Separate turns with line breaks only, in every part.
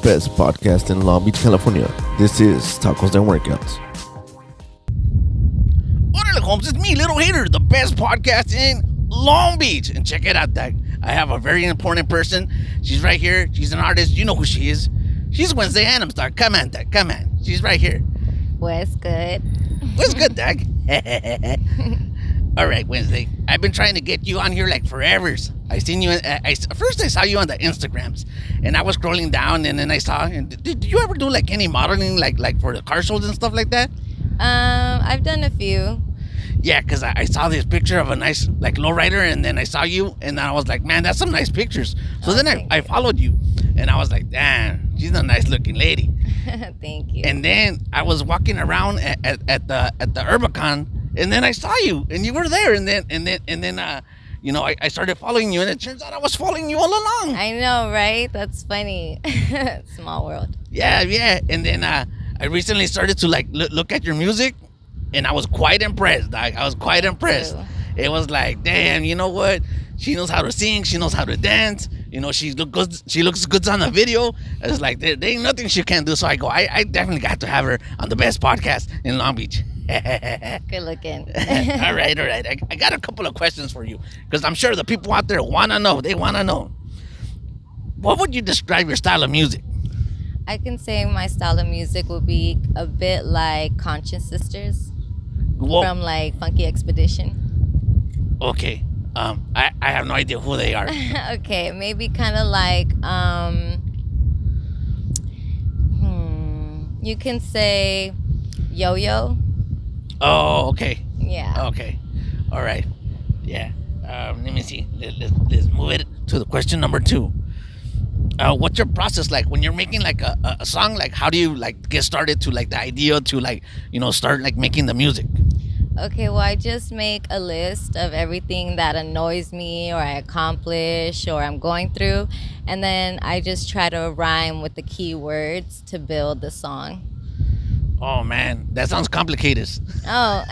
best podcast in Long Beach, California. This is Tacos and Workouts.
Orale, Holmes, it's me, Little Hater, the best podcast in Long Beach. And check it out, Doug. I have a very important person. She's right here. She's an artist. You know who she is. She's Wednesday Adams, Doug. Come on, Doug. Come on. She's right here.
What's good?
What's good, Doug? All right, Wednesday. I've been trying to get you on here like forever. I seen you. First, I saw you on the Instagrams, and I was scrolling down, and then I saw. And did you ever do like any modeling, like for the car shows and stuff like that?
I've done a few.
Yeah, because I saw this picture of a nice like lowrider, and then I saw you, and I was like, man, that's some nice pictures. So then I followed you, and I was like, damn, she's a nice looking lady.
Thank you.
And then I was walking around at the Urbicon, and then I saw you, and you were there, and then you know, I started following you, and it turns out I was following you all along.
I know, right? That's funny. Small world.
Yeah. And then I recently started to like look at your music, and I was quite impressed. I was quite impressed. It was like, damn, you know what? She knows how to sing. She knows how to dance. You know, she looks good on the video. It's like there ain't nothing she can't do. So I go, I definitely got to have her on the best podcast in Long Beach.
Good looking.
All right. I got a couple of questions for you because I'm sure the people out there want to know. They want to know. What would you describe your style of music?
I can say my style of music would be a bit like Conscious Sisters from like Funky Expedition.
Okay. I have no idea who they are.
Okay, maybe kind of like you can say Yo-Yo.
Oh, okay.
Yeah.
Okay. All right. Yeah. Let me see. Let's move it to the question number 2. What's your process like when you're making like a song? Like, how do you like get started to like the idea to like, you know, start like making the music?
Okay, well, I just make a list of everything that annoys me or I accomplish or I'm going through. And then I just try to rhyme with the key words to build the song.
Oh, man, that sounds complicated.
Oh,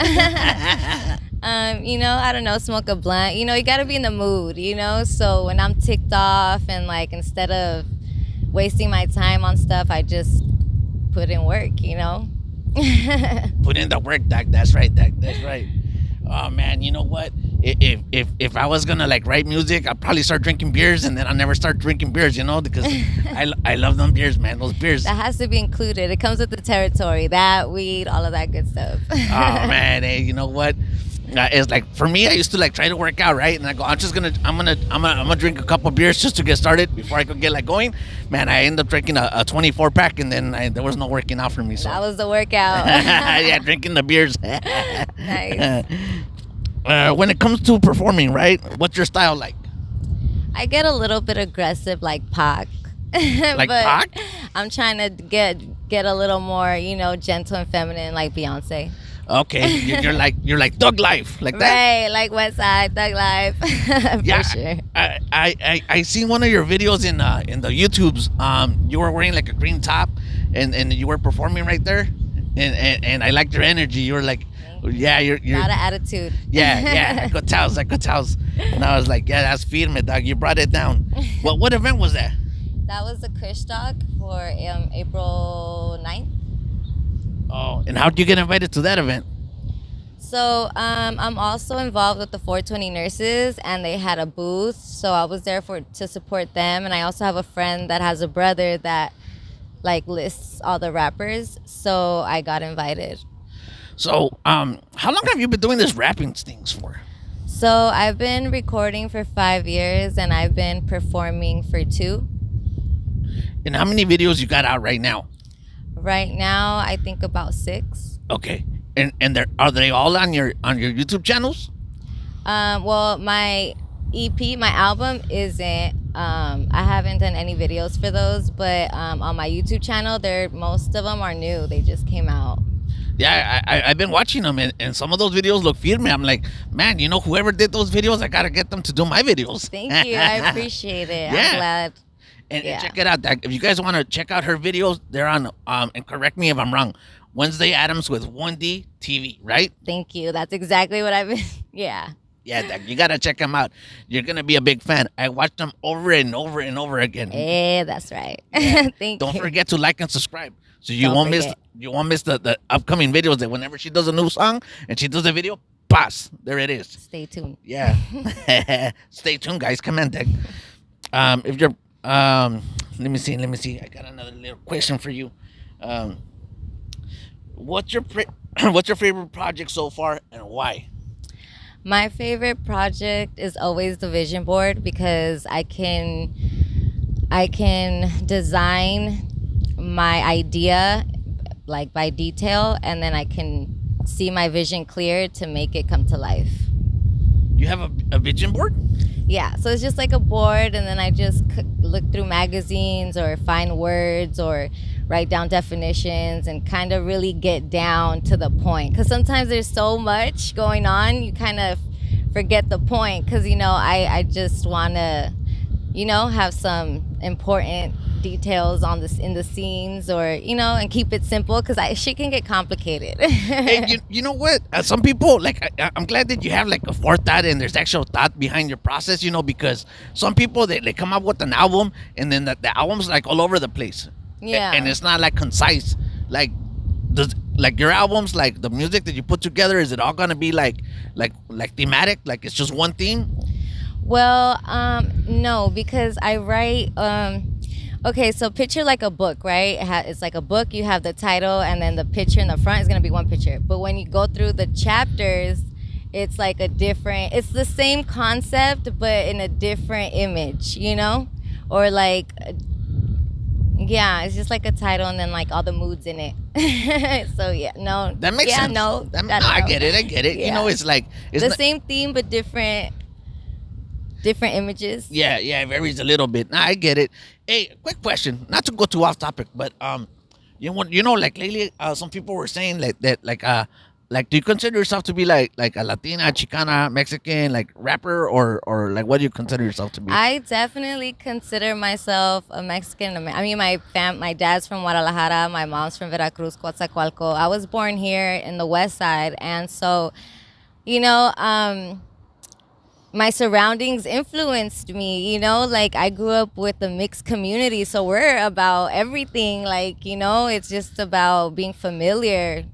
you know, I don't know, smoke a blunt. You know, you got to be in the mood, you know? So when I'm ticked off and like instead of wasting my time on stuff, I just put in work, you know?
Put in the work, Doc. That's right, Doc. That's right. Oh man, you know what? If I was gonna like write music, I'd probably start drinking beers, and then I'll never start drinking beers, you know, because I love them beers, man. Those beers.
That has to be included. It comes with the territory. That weed, all of that good stuff.
Oh man, hey, you know what? It's like for me, I used to like try to work out, right? And I go, I'm gonna drink a couple beers just to get started before I could get like going. Man, I ended up drinking a 24 pack, and then there was no working out for me. So
that was the workout.
Yeah, drinking the beers.
Nice.
When it comes to performing, right? What's your style like?
I get a little bit aggressive, like Pac.
Like
but
Pac?
I'm trying to get a little more, you know, gentle and feminine, like Beyonce.
Okay, you're like Thug Life, like that.
Right, like West Side, Thug Life. For
Yeah,
sure.
I seen one of your videos in the YouTubes. You were wearing like a green top, and you were performing right there, and I liked your energy. You were like, yeah, you're
a lot of attitude.
Yeah, I could tell. And I was like, yeah, that's firme, dog. You brought it down. What event was that?
That was the Kush Talk for April 9th.
Oh, and how'd you get invited to that event?
So I'm also involved with the 420 nurses, and they had a booth, so I was there to support them. And I also have a friend that has a brother that like lists all the rappers, so I got invited.
So how long have you been doing this rapping things for?
So I've been recording for 5 years, and I've been performing for 2.
And how many videos you got out right now?
Right now, I think about 6.
Okay, and are they all on your YouTube channels?
Well, my EP, my album isn't. I haven't done any videos for those, but on my YouTube channel, most of them are new. They just came out.
Yeah, I've been watching them, and some of those videos look firme. I'm like, man, you know, whoever did those videos, I gotta get them to do my videos.
Thank you. I appreciate it.
Yeah.
I'm glad.
And check it out. If you guys want to check out her videos, they're on, and correct me if I'm wrong, Wednesday Adams with 1D TV, right?
Thank you. That's exactly what I've been. Yeah.
Yeah, you gotta check them out. You're gonna be a big fan. I watch them over and over and over again.
Yeah, that's right.
Yeah.
Thank
Don't
you.
forget to like and subscribe, so you
Don't
won't miss
forget.
the upcoming videos. That whenever she does a new song and she does a video, pass, there it is.
Stay tuned.
Yeah. Stay tuned, guys. Come on, Dick. If you're let me see. I got another little question for you. What's your what's your favorite project so far and why?
My favorite project is always the vision board because I can design my idea like by detail, and then I can see my vision clear to make it come to life.
You have a vision board?
Yeah, so it's just like a board, and then I just look through magazines or find words or write down definitions and kind of really get down to the point. Because sometimes there's so much going on, you kind of forget the point. Because, I just want to, have some important details on this in the scenes, or and keep it simple because shit can get complicated.
Hey, you know what? Some people I'm glad that you have like a forethought and there's actual thought behind your process. Because some people they come up with an album and then the album's like all over the place.
Yeah.
And it's not like concise. Like your albums, like the music that you put together, is it all gonna be like thematic? Like it's just one theme?
Well, no, because I write. Okay, so picture like a book, right? It's like a book. You have the title, and then the picture in the front is gonna be one picture. But when you go through the chapters, it's like it's the same concept, but in a different image, or like, yeah, it's just like a title and then like all the moods in it. So yeah, no,
That makes sense.
No,
I get it.
Yeah.
It's like it's
the same theme but different images.
Yeah, it varies a little bit. Nah, I get it. Hey, quick question. Not to go too off topic, but like lately, some people were saying like do you consider yourself to be like a Latina, Chicana, Mexican, like rapper, or like what do you consider yourself to be?
I definitely consider myself a Mexican. I mean, my dad's from Guadalajara, my mom's from Veracruz, Coatzacoalco. I was born here in the West Side, and so, my surroundings influenced me, like I grew up with a mixed community, so we're about everything, like, it's just about being familiar,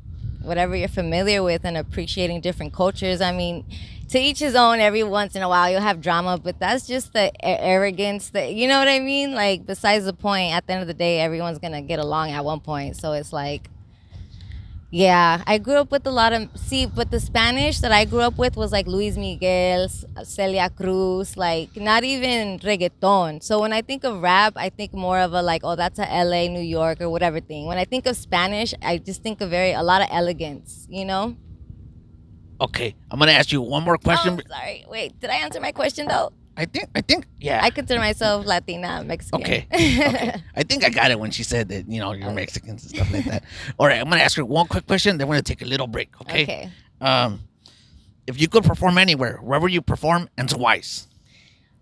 whatever you're familiar with, and appreciating different cultures. I mean, to each his own. Every once in a while you'll have drama, but that's just the arrogance that, you know what I mean? Like, besides the point, at the end of the day, everyone's gonna get along at one point, so it's like, yeah, I grew up with a lot of, but the Spanish that I grew up with was like Luis Miguel, Celia Cruz, like not even reggaeton. So when I think of rap, I think more of a like, oh, that's a LA, New York, or whatever thing. When I think of Spanish, I just think of a lot of elegance,
Okay, I'm gonna ask you one more question.
Oh, sorry. Wait, did I answer my question though?
I think, yeah.
I consider myself Latina, Mexican.
Okay. I think I got it when she said that, you're Mexicans and stuff like that. All right, I'm going to ask her one quick question, then we're going to take a little break, okay?
Okay.
If you could perform anywhere, where would you perform and twice?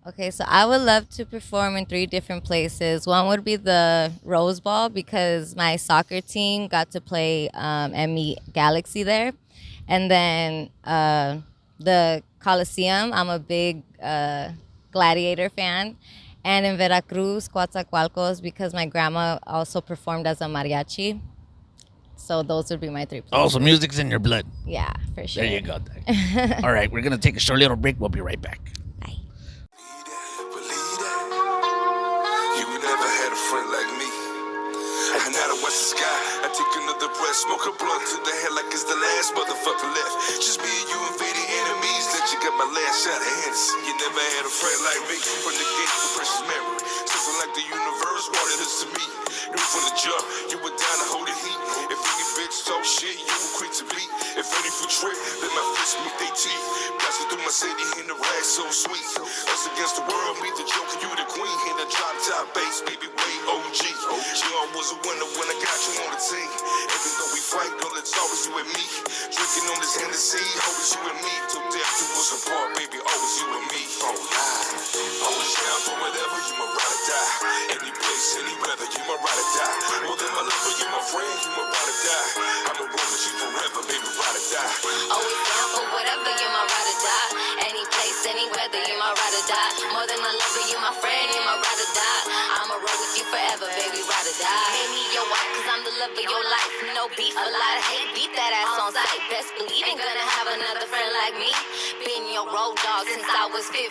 Okay, so I would love to perform in 3 different places. One would be the Rose Bowl because my soccer team got to play ME Galaxy there. And then the Coliseum, I'm a big Gladiator fan. And in Veracruz, Coatzacoalcos, because my grandma also performed as a mariachi. So those would be my 3 places.
Oh, so music's in your blood.
Yeah, for sure.
There you go. All right, we're going to take a short little break. We'll be right back.
Bye.
You never had a friend like me. I now watch the sky. I take another breath, smoke a blunt to the head like it's the last motherfucker left. Just me and you invading enemies. That you got my last shot of Hennessy. You never had a friend like me. From the gate for precious memory. Something like the universe wanted us to meet. Knew from the jump, you were down to hold the heat. If any bitch talk shit, you were quick to beat. If only for trip, let my fists meet they teeth. Blasting through my city in the rag so sweet. Us against the world, meet the joker, you the queen. Hit the drop top bass, baby, way OG. Young was a winner when I got you on the team. Even though we fight, girl, it's always you and me. Drinking on this Hennessy, always you and me. Till death do us apart, baby, always you and me. Oh, always down for whatever, you my ride or die. Any place, any weather, you my ride or die. More than my lover, you my friend, you my ride or die. I'ma roll with you forever, baby, ride or die.
Always down for whatever, you're my ride or die. Any love of your life. No beef, a lot of hate, beat that ass on sight. Best believe ain't gonna have another friend like me. Been your road dog since I was 15.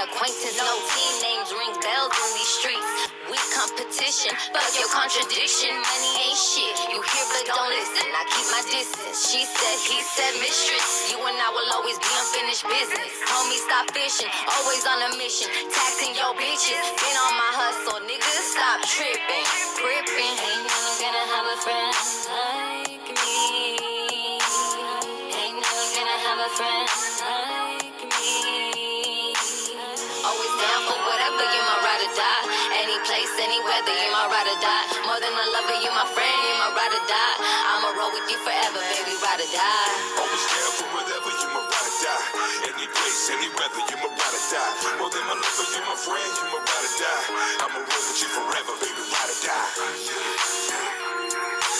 Acquaintance, no team names, ring bells in these streets. We competition, fuck your contradiction. Money ain't shit, you hear but don't listen. I keep my distance. She said, he said, mistress. You and I will always be unfinished business. Homie, stop fishing, always on a mission. Taxing your bitches, been on my hustle. Niggas, stop tripping, gripping. Ain't never gonna have a friend like me. Ain't never gonna have a friend like me. Always down for whatever, you my ride or die. Any place, any weather, you my ride or die. More than a lover, you my friend, you my ride or die. I'ma roll with you forever, baby, ride or die.
Always down for whatever, you my ride or die. Any place, any weather, you my ride or die. More than my lover, you my friend, you my ride or die. I'ma roll with you forever, baby, ride or die.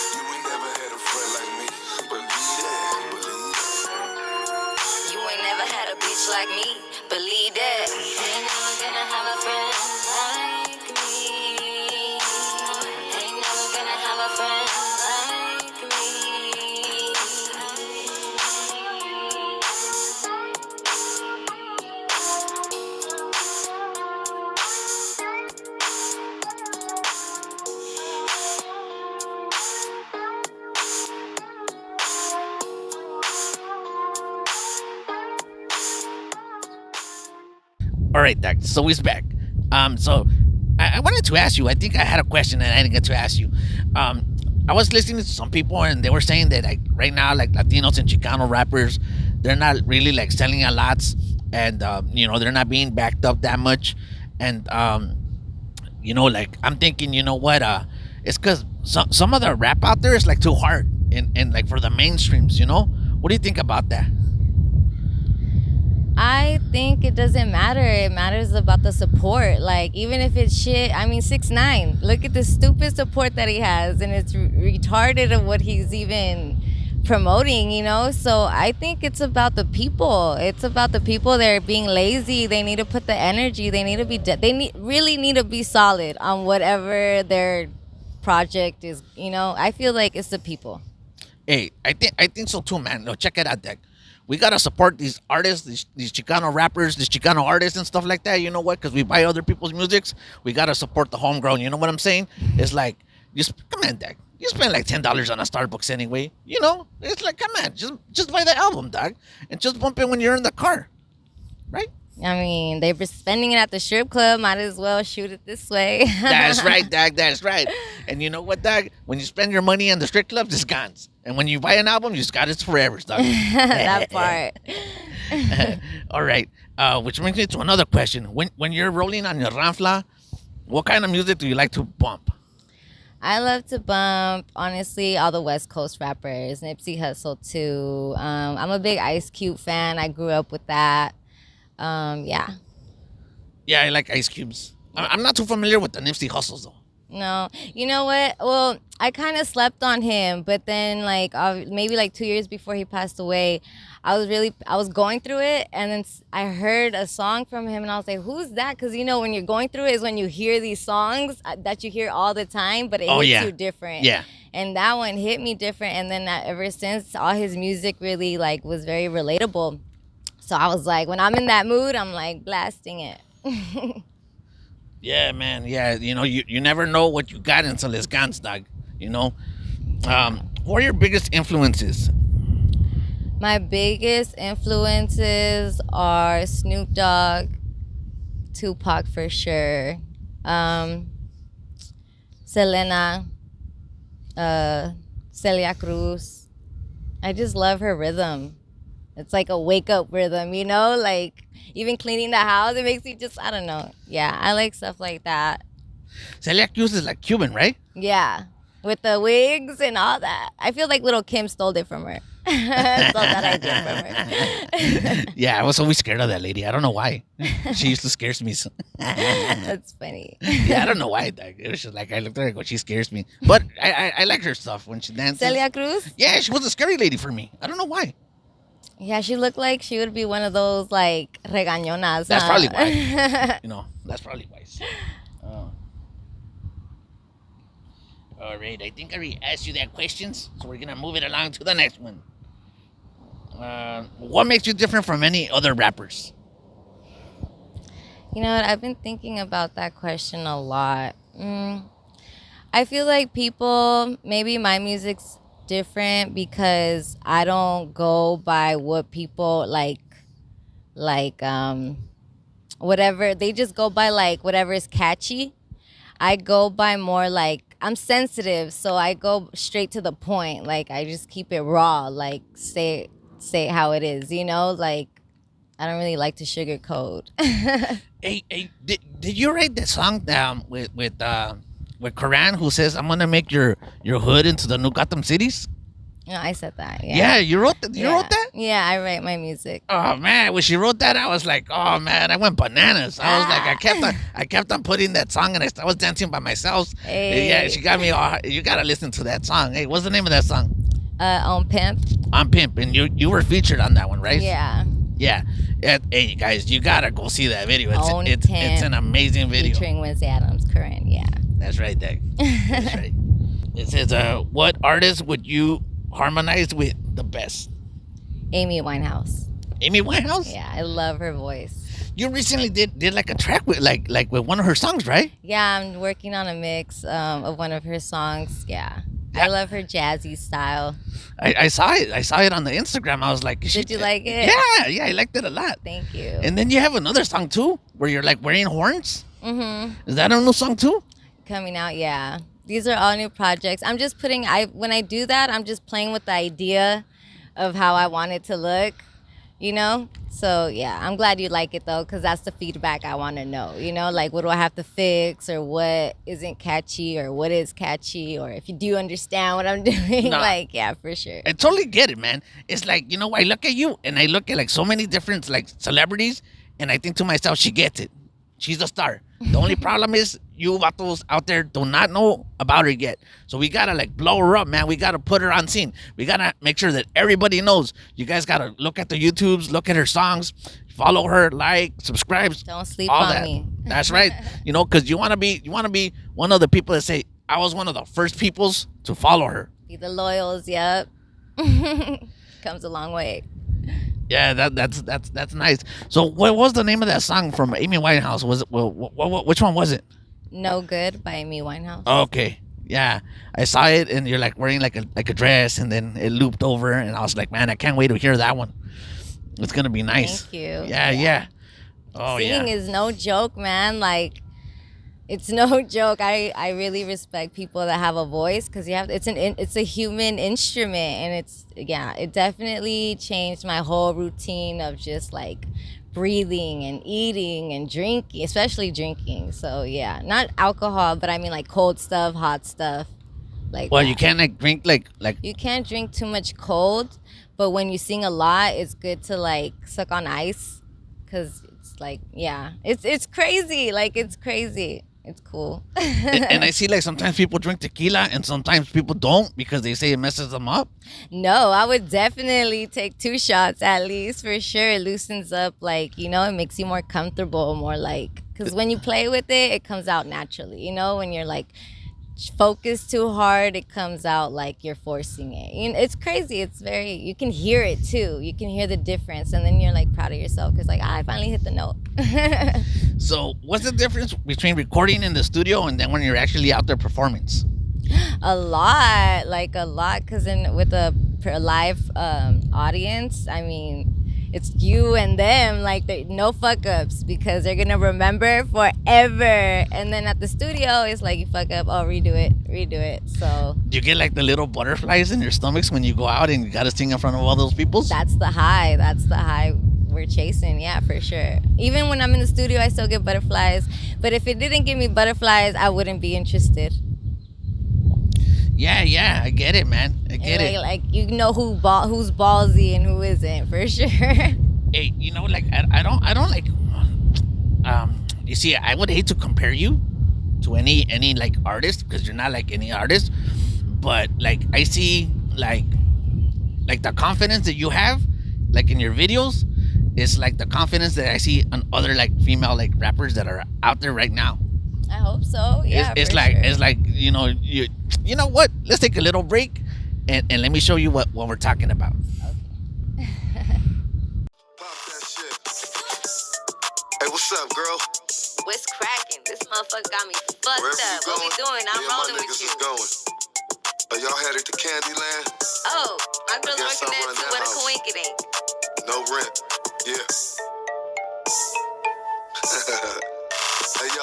You ain't never had a friend like me. Believe that, believe that.
You ain't never had a bitch like me, believe that. Ain't never gonna have a friend like me. Ain't never gonna have a friend like me.
All right, Doc. So he's back. So I wanted to ask you. I think I had a question and I didn't get to ask you. I was listening to some people and they were saying that like right now, like Latinos and Chicano rappers, they're not really like selling a lot, and they're not being backed up that much, and like I'm thinking, you know what? It's because some of the rap out there is like too hard and like for the mainstreams. What do you think about that?
I think it doesn't matter. It matters about the support. Like, even if it's shit, 6ix9ine. Look at the stupid support that he has, and it's retarded of what he's even promoting, So I think it's about the people. It's about the people that are being lazy. They need to put the energy. They need to be. Really need to be solid on whatever their project is. I feel like it's the people.
Hey, I think so too, man. No, check it out, Deck. We gotta support these artists, these Chicano rappers, these Chicano artists and stuff like that. You know what? Because we buy other people's musics. We gotta support the homegrown. You know what I'm saying? It's like, come on, Doc. You spend like $10 on a Starbucks anyway. It's like, come on, just buy the album, Doc, and just bump it when you're in the car, right?
They were spending it at the strip club. Might as well shoot it this way.
That's right, Doc. That's right. And you know what, Doc? When you spend your money in the strip club, it's gone. And when you buy an album, you just got it forever, Doc.
That part.
All right. Which brings me to another question. When you're rolling on your ranfla, what kind of music do you like to bump?
I love to bump, honestly, all the West Coast rappers. Nipsey Hussle, too. I'm a big Ice Cube fan. I grew up with that. Yeah.
Yeah, I like Ice Cubes. I'm not too familiar with the Nipsey Hussles, though.
No. You know what? Well, I kind of slept on him, but then maybe 2 years before he passed away, I was going through it, and then I heard a song from him, and I was like, who's that? Because, when you're going through it is when you hear these songs that you hear all the time, but it hits you different.
Yeah.
And that one hit me different, and then ever since, all his music really, was very relatable. So I was like, when I'm in that mood, I'm like blasting it.
Yeah, man. Yeah, you never know what you got until it's gone, dog. What are your biggest influences?
My biggest influences are Snoop Dogg, Tupac for sure, Selena, Celia Cruz. I just love her rhythm. It's like a wake-up rhythm, even cleaning the house, it makes you just, I don't know. Yeah, I like stuff like that.
Celia Cruz is like Cuban, right?
Yeah, with the wigs and all that. I feel like Little Kim stole it from her. Stole that idea from her.
Yeah, I was always scared of that lady. I don't know why. She used to scare me.
That's funny.
Yeah, I don't know why. It was just like, I looked at her and go, she scares me. But I like her stuff when she dances.
Celia Cruz?
Yeah, she was a scary lady for me. I don't know why.
Yeah, she looked like she would be one of those, regañonas.
That's probably why. That's probably why. All right, I think I already asked you that questions, so we're gonna move it along to the next one. What makes you different from any other rappers?
You know what? I've been thinking about that question a lot. I feel like maybe my music's different because I don't go by what people whatever. They just go by like whatever is catchy. I go by more like, I'm sensitive, so I go straight to the point. Like, I just keep it raw, like say it how it is, you know? Like, I don't really like to sugarcoat.
Hey, did you write that song with Karan, who says, "I'm gonna make your hood into the new Gotham cities"?
No, I said that. Yeah.
Yeah, you wrote that. You wrote that?
Yeah, I write my music.
Oh man, when she wrote that, I was like, oh man, I went bananas. I was like, I kept on putting that song, and I was dancing by myself.
Hey.
Yeah, she got me. You gotta listen to that song. Hey, what's the name of that song?
On Pimp.
On Pimp, and you were featured on that one, right?
Yeah.
Yeah. Hey guys, you gotta go see that video. It's
Pimp,
an amazing video.
Featuring Wednesday Adams, Corinne. Yeah.
That's right, Doug. That's right. It says, what artist would you harmonize with the best?
Amy Winehouse.
Amy Winehouse?
Yeah, I love her voice.
You recently did like a track with like with one of her songs, right?
Yeah, I'm working on a mix of one of her songs. Yeah. I love her jazzy style.
I saw it. I saw it on the Instagram. I was like,
Did you like it?
Yeah, I liked it a lot.
Thank you.
And then you have another song too, where you're like wearing horns.
Mm-hmm.
Is that a new song too?
Coming out, yeah. These are all new projects. I'm just when I do that, I'm just playing with the idea of how I want it to look, you know? So, yeah, I'm glad you like it, though, because that's the feedback I want to know, you know? Like, what do I have to fix, or what isn't catchy, or what is catchy, or if you do understand what I'm doing.
No.
Like, yeah, for sure.
I totally get it, man. It's like, you know, I look at you, and I look at, like, so many different, like, celebrities, and I think to myself, she gets it. She's a star. The only problem is you vatos out there do not know about her yet. So we got to like blow her up, man. We got to put her on scene. We got to make sure that everybody knows. You guys got to look at the YouTubes, look at her songs, follow her, like, subscribe.
Don't sleep
all
on
that.
me.
That's right. You know, because you want to be one of the people that say, I was one of the first peoples to follow her.
Be the loyals, yep. Comes a long way.
Yeah, that's nice. So, what was the name of that song from Amy Winehouse? Was it which one was it?
No Good by Amy Winehouse.
Okay, yeah, I saw it, and you're like wearing like a dress, and then it looped over, and I was like, man, I can't wait to hear that one. It's gonna be nice.
Thank you.
Yeah. Oh,
Singing is no joke, man. Like, it's no joke. I really respect people that have a voice, because it's a human instrument, and it definitely changed my whole routine of just like breathing and eating and drinking, especially drinking. So yeah, not alcohol, but I mean like cold stuff, hot stuff, like.
Well,
that.
you can't like drink like.
You can't drink too much cold, but when you sing a lot, it's good to like suck on ice, because it's like, yeah, it's crazy. Like, it's crazy. It's cool.
and I see like sometimes people drink tequila and sometimes people don't because they say it messes them up.
No, I would definitely take 2 shots at least, for sure. It loosens up, like, you know, it makes you more comfortable, more like, because when you play with it, it comes out naturally. You know, when you're like focused too hard, it comes out like you're forcing it. You know, it's crazy. It's very, you can hear it too. You can hear the difference, and then you're like proud of yourself because like, I finally hit the note.
So what's the difference between recording in the studio and then when you're actually out there performing?
A lot, because with a live audience, I mean, it's you and them, like, no fuck ups, because they're gonna remember forever. And then at the studio, it's like, you fuck up, oh, redo it. So
Do you get like the little butterflies in your stomachs when you go out and you gotta sing in front of all those people?
that's the high we're chasing, yeah, for sure. Even when I'm in the studio, I still get butterflies, but if it didn't give me butterflies, I wouldn't be interested.
Yeah, I get it, man. I get it.
Like, you know who's ballsy and who isn't, for sure.
Hey, you know, like I don't like. You see, I would hate to compare you to any like artist, because you're not like any artist. But like I see like the confidence that you have, like in your videos, is like the confidence that I see on other like female like rappers that are out there right now.
I hope so. Yeah,
it's
for
like
sure.
it's like, you know, you you know what? Let's take a little break, and let me show you what we're talking about.
Pop that shit. Hey, what's up, girl?
What's cracking? This motherfucker got me fucked
Wherever you
up. What we
going,
doing? I'm
me and my
rolling with
niggas
you.
is going. Are y'all headed to Candyland?
Oh, my girl's
Guess
working
I'll
there
run
too.
that
What a
house.
coincidence.
No rent. Yeah. Hey, yo.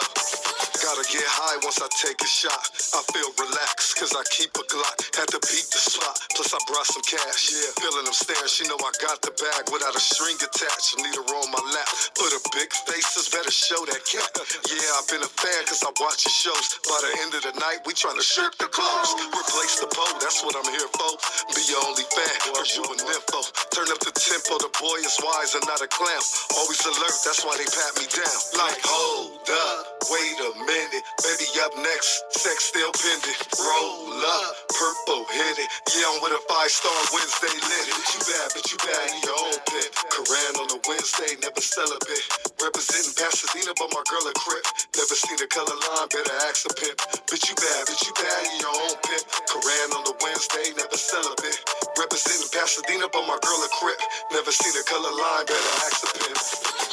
Gotta get high once I take a shot. I feel relaxed, cause I keep a Glock. Had to beat the spot, plus I brought some cash. Yeah, feeling them staring, she know I got the bag without a string attached. Need her on my lap. Put her big faces, better show that cat. Yeah, I've been a fan, cause I watch your shows. By the end of the night, we tryna strip the clothes. Replace the bow, that's what I'm here for. Be your only fan, cause you a nympho. Turn up the tempo, the boy is wise and not a clown. Always alert, that's why they pat me down. Like, hold up, wait a minute. Baby up next, sex still pending. Roll up, purple hit it. Yeah, I'm with a 5-star Wednesday lit it. But you bad in your own pit. Koran on a Wednesday, never celibate. Representing Pasadena, but my girl a crip. Never seen a color line, better ask a pimp. But you bad in your own pit. Koran on the Wednesday, never celibate. Representing Pasadena, but my girl a crip. Never seen a color line, better ask a pimp.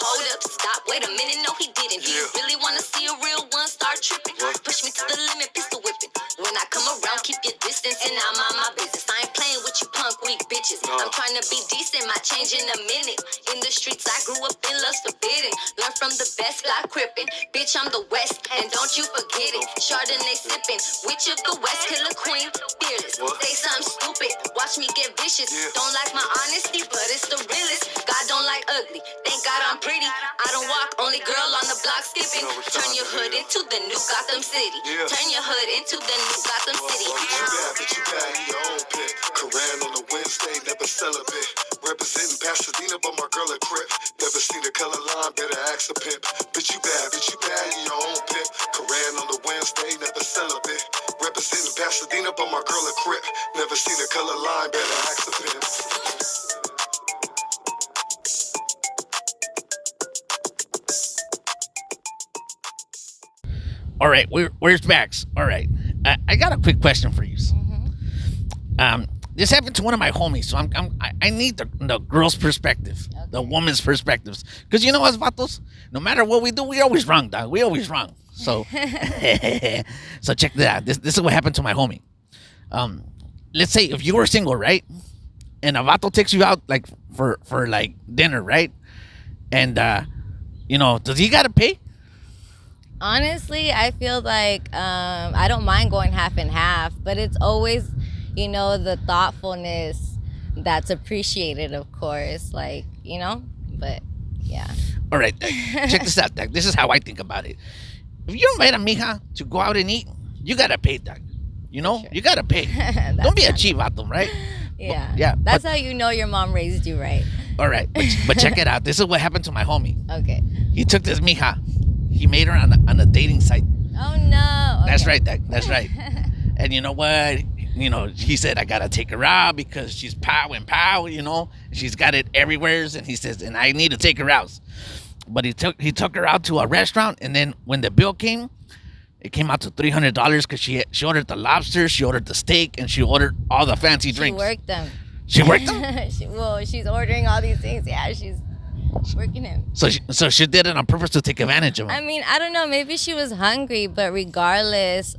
Hold up, stop, wait a minute, no he didn't. Do you
Yeah.
really wanna see a real one start tripping?
What?
Push me to the limit, pistol whipping. When I come around, keep your distance and I'm on my business. I ain't playing with you punk weak bitches.
No.
I'm trying to be decent, my change in a minute. In the streets, I grew up in lust forbidden. Learn from the best, fly crippin'. Bitch, I'm the West, and don't you forget it. Chardonnay sippin', witch of the West, killer queen, fearless.
What?
Say something stupid, watch me get vicious.
Yeah.
Don't like my honesty, but it's the realest. God don't like ugly, thank God I'm pretty. I don't walk, only girl on the block skipping.
You know what
Turn
time
your
it
hood
is.
into the new Gotham City.
Yeah.
Turn your hood into the new Gotham City.
But you bad in your own pit. Koran on a Wednesday, never celibate. Representing Pasadena, but my girl a crip. Never seen a color line, better ask a pimp. But you bad in your own pit. Koran on a Wednesday, never celibate. Representing Pasadena, but my girl a crip. Never seen a color line, better ask a pimp.
All right, where's Max? All right, I got a quick question for you. This happened to one of my homies, so I need the girl's perspective, the woman's perspectives, because you know us vatos, no matter what we do, we always wrong, dog. We always wrong. So, so check that out. This is what happened to my homie. Let's say if you were single, right, and a vato takes you out like for like dinner, right, and you know, does he gotta pay?
Honestly, I feel like I don't mind going half and half, but it's always, you know, the thoughtfulness that's appreciated, of course, like, you know, but yeah.
All right, check this out, Doug. This is how I think about it. If you invite a mija to go out and eat, you gotta pay, Doug. You know,
Sure.
you gotta pay. Don't be a cheap vato, right?
Yeah.
Yeah,
That's
but-
how you know your mom raised you right.
All right, but check it out. This is what happened to my homie.
Okay.
He took this mija. He made her on a dating site.
Oh no.
That's
Okay.
right, Doug. That's right. And you know what? You know, he said, I gotta take her out because she's pow and pow, you know. She's got it everywhere. And he says, and I need to take her out. But he took her out to a restaurant, and then when the bill came, it came out to $300 because she ordered the lobster, she ordered the steak, and she ordered all the fancy drinks.
She worked them.
She worked them?
She's ordering all these things. Yeah, she's working him.
So she did it on purpose to take advantage of him.
I mean, I don't know. Maybe she was hungry, but regardless,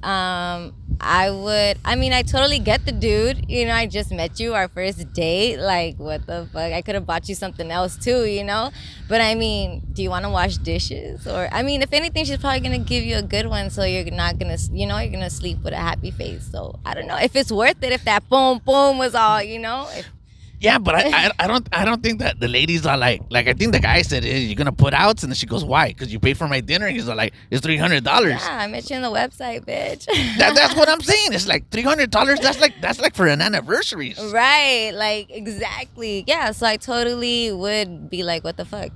I totally get the dude. You know, I just met you, our first date. Like, what the fuck? I could have bought you something else too, you know? But I mean, do you want to wash dishes? Or, I mean, if anything, she's probably going to give you a good one. So you're not going to, you know, you're going to sleep with a happy face. So I don't know if it's worth it, if that boom, boom was all, you know?
Yeah, but I don't think that the ladies are like I think the guy said, hey, you're gonna put outs, and then she goes, why? Because you paid for my dinner. And he's like, it's $300.
Yeah, I met you on the website, bitch.
That's what I'm saying. It's like $300. That's like for an anniversary.
Right, like exactly. Yeah, so I totally would be like, what the fuck?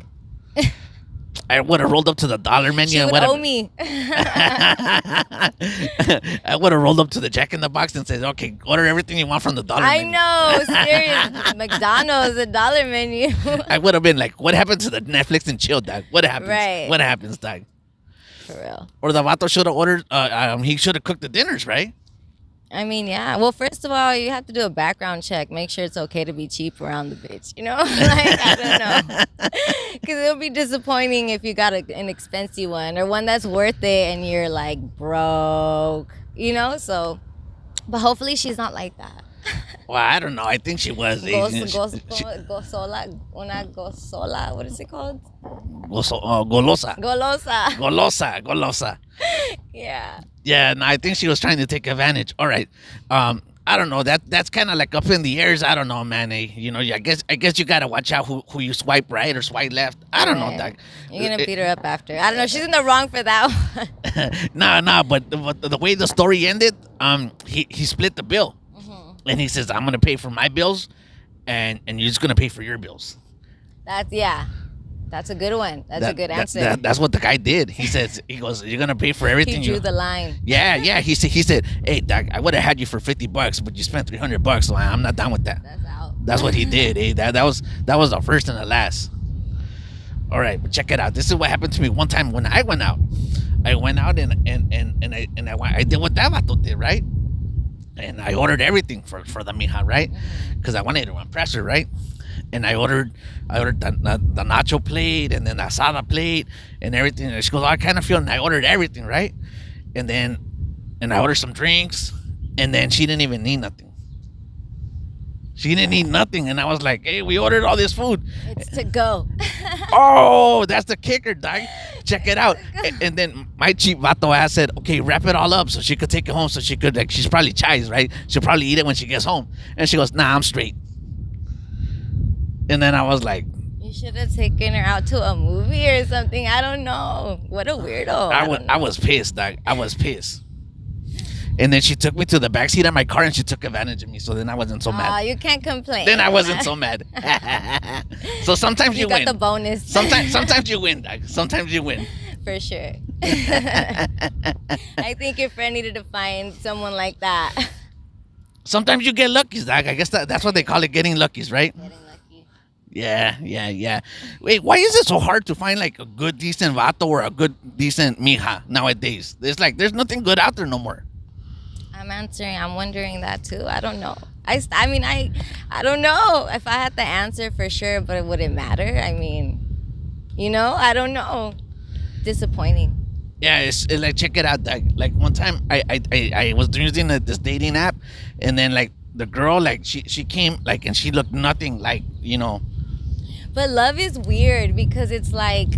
I would have rolled up to the dollar menu.
She
and
would
would've-
owe me.
I would have rolled up to the Jack in the Box and said, okay, order everything you want from the dollar
I
menu.
know, serious. McDonald's, the dollar menu.
I would have been like, what happened to the Netflix and chill, dog? What happens?
Right.
What happens, dog?
For real.
Or the vato should have ordered, he should have cooked the dinners, right?
I mean, yeah. Well, first of all, you have to do a background check. Make sure it's okay to be cheap around the bitch. You know, like I don't know, because it'll be disappointing if you got an expensive one or one that's worth it and you're like broke. You know, so. But hopefully she's not like that.
Well, I don't know. I think she was.
Gosola, una gosola. What is it called?
Golosa.
Golosa.
Golosa.
Yeah.
Yeah, no, I think she was trying to take advantage. All right. I don't know. That's kind of like up in the airs. I don't know, man. You know, I guess you gotta watch out who you swipe right or swipe left. I don't know, Doc.
You're gonna beat her up after. I don't know. She's in the wrong for that one.
Nah. But the way the story ended, he split the bill, and he says, "I'm gonna pay for my bills, and you're just gonna pay for your bills."
That's a good one. That's a good answer.
That's what the guy did. He goes, "You're gonna pay for everything."
He drew the line.
Yeah. He said, "Hey, Doc, I would have had you for $50, but you spent $300, so I'm not down with that."
That's out.
That's what he did. Hey, that was the first and the last. All right, but check it out. This is what happened to me one time when I went out. I went out and I did what that vato did, right? And I ordered everything for the mija, right? Because I wanted to impress her, right? And I ordered the nacho plate and then the asada plate and everything. And she goes, "Oh, I kind of feel," and I ordered everything, right? And I ordered some drinks, and then she didn't even need nothing. She didn't need nothing, and I was like, "Hey, we ordered all this food.
It's to go."
Oh, that's the kicker, dog. Check it out. And then my cheap vato ass said, "Okay, wrap it all up so she could take it home, so she could, like, she's probably chais, right? She'll probably eat it when she gets home." And she goes, "Nah, I'm straight." And then I was like,
You should have taken her out to a movie or something. I don't know. What a weirdo.
I was pissed, dog. I was pissed. And then she took me to the backseat of my car and she took advantage of me. So then I wasn't so mad.
Oh, you can't complain.
Then I wasn't so mad. So sometimes you win.
You got the bonus.
Sometimes you win, dog. Sometimes you win.
For sure. I think your friend needed to find someone like that.
Sometimes you get luckies, dog. I guess that's what they call it, getting luckies, right?
Getting lucky.
Yeah. Wait, why is it so hard to find like a good, decent vato or a good, decent mija nowadays? There's nothing good out there no more.
I'm wondering that too. I don't know. I mean, I don't know if I had the answer for sure, but it wouldn't matter. I mean, I don't know. Disappointing.
Yeah, it's like, check it out. Like one time I was using this dating app, and then like the girl, like she came, like, and she looked nothing like,
But love is weird because it's like,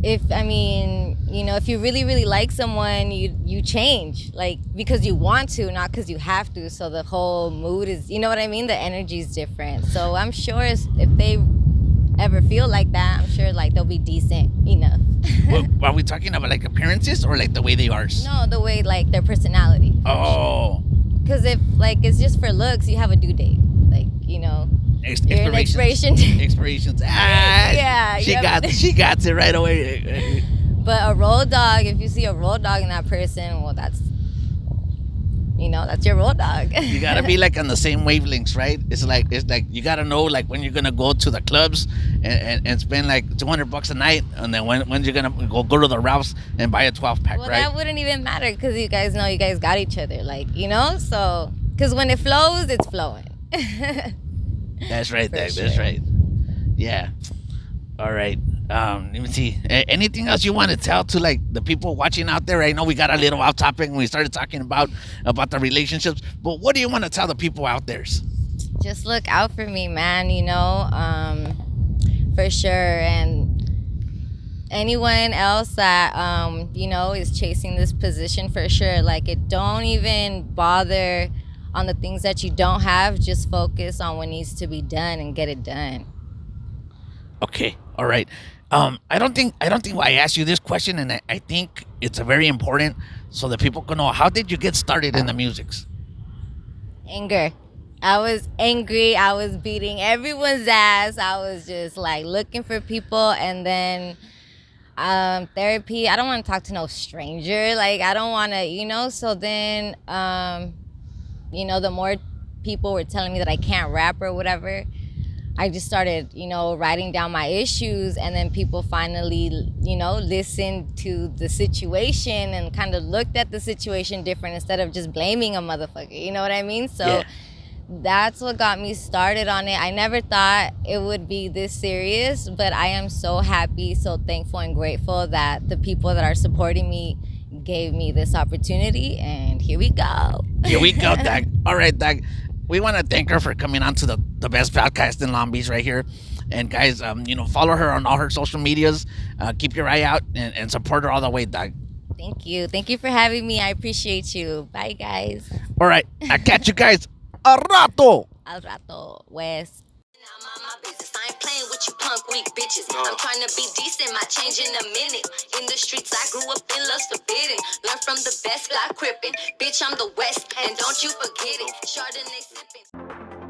if you really, really like someone, you change, like, because you want to, not because you have to. So the whole mood is, you know what I mean? The energy is different. So I'm sure if they ever feel like that, I'm sure like they'll be decent enough.
Well, are we talking about like appearances or like the way they are?
No, the way, like, their personality.
Oh.
Because if like it's just for looks, you have a due date, like, you're an expiration.
Expirations.
Yeah.
She got it right away.
But a road dog, if you see a road dog in that person, well, that's your road dog.
You gotta be like on the same wavelengths, right? It's like you gotta know like when you're gonna go to the clubs and spend like $200 a night, and then when you're gonna go to the Ralphs and buy a 12-pack,
well,
right?
That wouldn't even matter because you guys know you guys got each other, like, so because when it flows, it's flowing.
That's right, Doug.
Sure.
That's right. Yeah. All right. Let me see. Anything else you want to tell to like the people watching out there? I know we got a little off topic when we started talking about the relationships, but what do you want to tell the people out there?
Just look out for me, man. For sure. And anyone else that is chasing this position, for sure. Like, don't even bother on the things that you don't have. Just focus on what needs to be done and get it done.
Okay. All right. I don't think I asked you this question, and I think it's a very important so that people can know, how did you get started in the musics?
Anger. I was angry. I was beating everyone's ass. I was just like looking for people, and then therapy. I don't want to talk to no stranger. Like, I don't want to, so then the more people were telling me that I can't rap or whatever, I just started, writing down my issues, and then people finally, listened to the situation and kind of looked at the situation different instead of just blaming a motherfucker. You know what I mean? So
Yeah.
that's what got me started on it. I never thought it would be this serious, but I am so happy, so thankful and grateful that the people that are supporting me gave me this opportunity, and here we go.
Here we go, Doug. All right, Doug. We want to thank her for coming on to the best podcast in Long Beach right here. And guys, follow her on all her social medias. Keep your eye out and support her all the way, Doug.
Thank you. Thank you for having me. I appreciate you. Bye, guys.
All right, I catch you guys a rato.
Al rato, Wes.
Now mind my business. I ain't playing with you punk weak bitches. I'm trying to be decent, my change in a minute. In the streets, I grew up in lust forbidden. Learn from the best, fly crippin'. Bitch, I'm the West, and don't you forget it. Chardonnay sippin'.